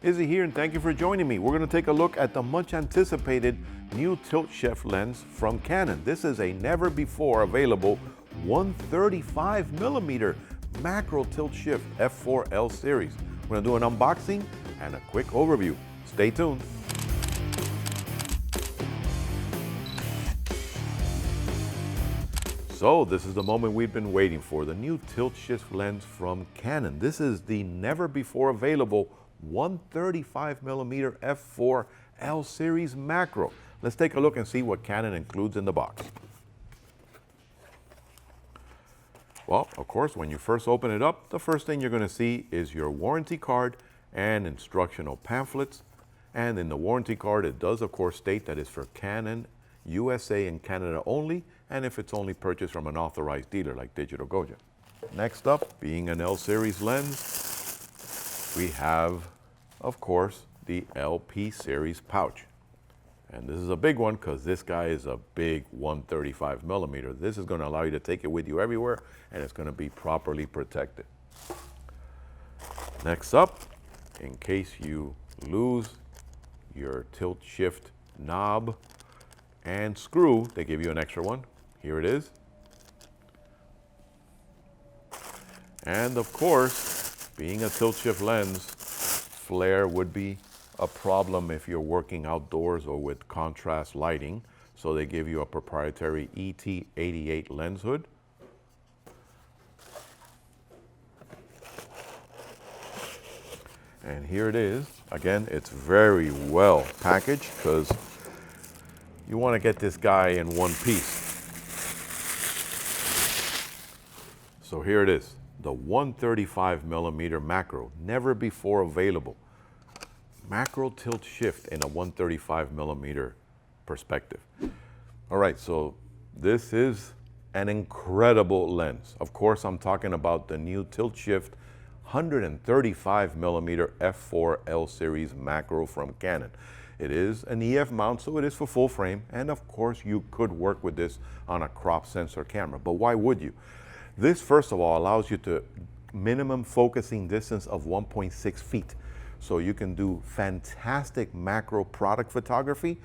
Izzy here, and thank you for joining me. We're going to take a look at the much anticipated new tilt shift lens from Canon. This is a never before available 135mm macro tilt shift f4L series. We're going to do an unboxing and a quick overview. Stay tuned. So this is the moment we've been waiting for, the new tilt shift lens from Canon. This is the never before available 135mm f4L series macro. Let's take a look and see what Canon includes in the box. Well, of course, when you first open it up, the first thing you're going to see is your warranty card and instructional pamphlets. And in the warranty card, it does, of course, state that it's for Canon USA and Canada only, and if it's only purchased from an authorized dealer like Digital Goja. Next up, being an L series lens, we have, of course, the LP series pouch. And this is a big one because this guy is a big 135mm. This is going to allow you to take it with you everywhere, and it's going to be properly protected. Next up, in case you lose your tilt shift knob and screw, they give you an extra one. Here it is. And of course, being a tilt shift lens, flare would be a problem if you're working outdoors or with contrast lighting. So they give you a proprietary ET88 lens hood. And here it is. Again, it's very well packaged because you want to get this guy in one piece. So here it is, the 135mm macro, never before available. Macro tilt shift in a 135mm perspective. All right, so this is an incredible lens. Of course, I'm talking about the new tilt shift 135mm f4L series macro from Canon. It is an EF mount, so it is for full frame, and of course you could work with this on a crop sensor camera, but why would you? This, first of all, allows you to minimum focusing distance of 1.6 feet. So you can do fantastic macro product photography.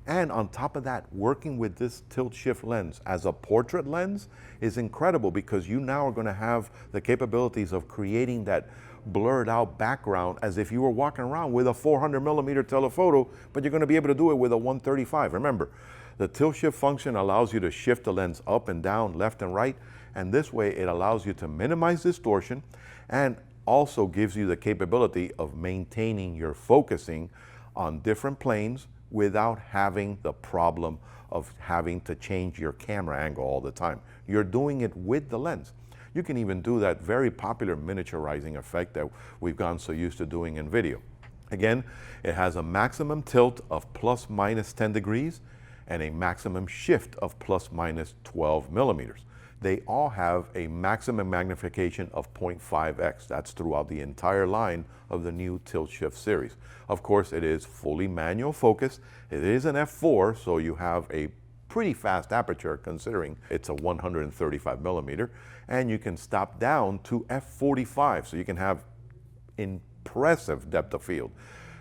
And on top of that, working with this tilt shift lens as a portrait lens is incredible because you now are going to have the capabilities of creating that blurred out background as if you were walking around with a 400mm telephoto, but you're going to be able to do it with a 135. Remember, the tilt shift function allows you to shift the lens up and down, left and right, and this way it allows you to minimize distortion and also gives you the capability of maintaining your focusing on different planes without having the problem of having to change your camera angle all the time. You're doing it with the lens. You can even do that very popular miniaturizing effect that we've gotten so used to doing in video. Again, it has a maximum tilt of plus minus 10 degrees and a maximum shift of plus minus 12mm. They all have a maximum magnification of 0.5x. That's throughout the entire line of the new tilt shift series. Of course, it is fully manual focus. It is an f4, so you have a pretty fast aperture considering it's a 135mm, and you can stop down to f45, so you can have impressive depth of field.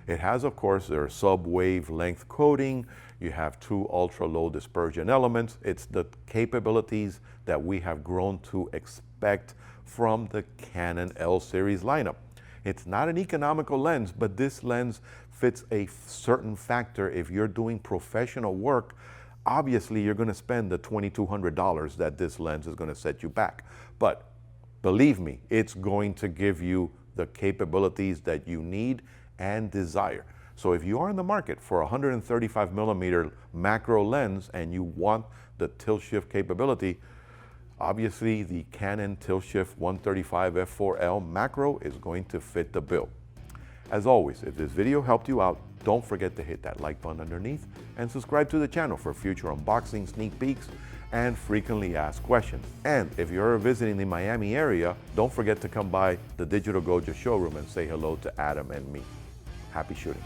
It has, of course, their Subwavelength Coating. You have two ultra-low dispersion elements. It's the capabilities that we have grown to expect from the Canon L series lineup. It's not an economical lens, but this lens fits a certain factor. If you're doing professional work, obviously you're going to spend the $2,200 that this lens is going to set you back. But believe me, it's going to give you the capabilities that you need and desire. So if you are in the market for a 135mm macro lens and you want the tilt shift capability, obviously the Canon tilt shift 135 f4L macro is going to fit the bill. As always, if this video helped you out, don't forget to hit that like button underneath and subscribe to the channel for future unboxing, sneak peeks, and frequently asked questions. And if you're visiting the Miami area, don't forget to come by the Digital Goja showroom and say hello to Adam and me. Happy shooting.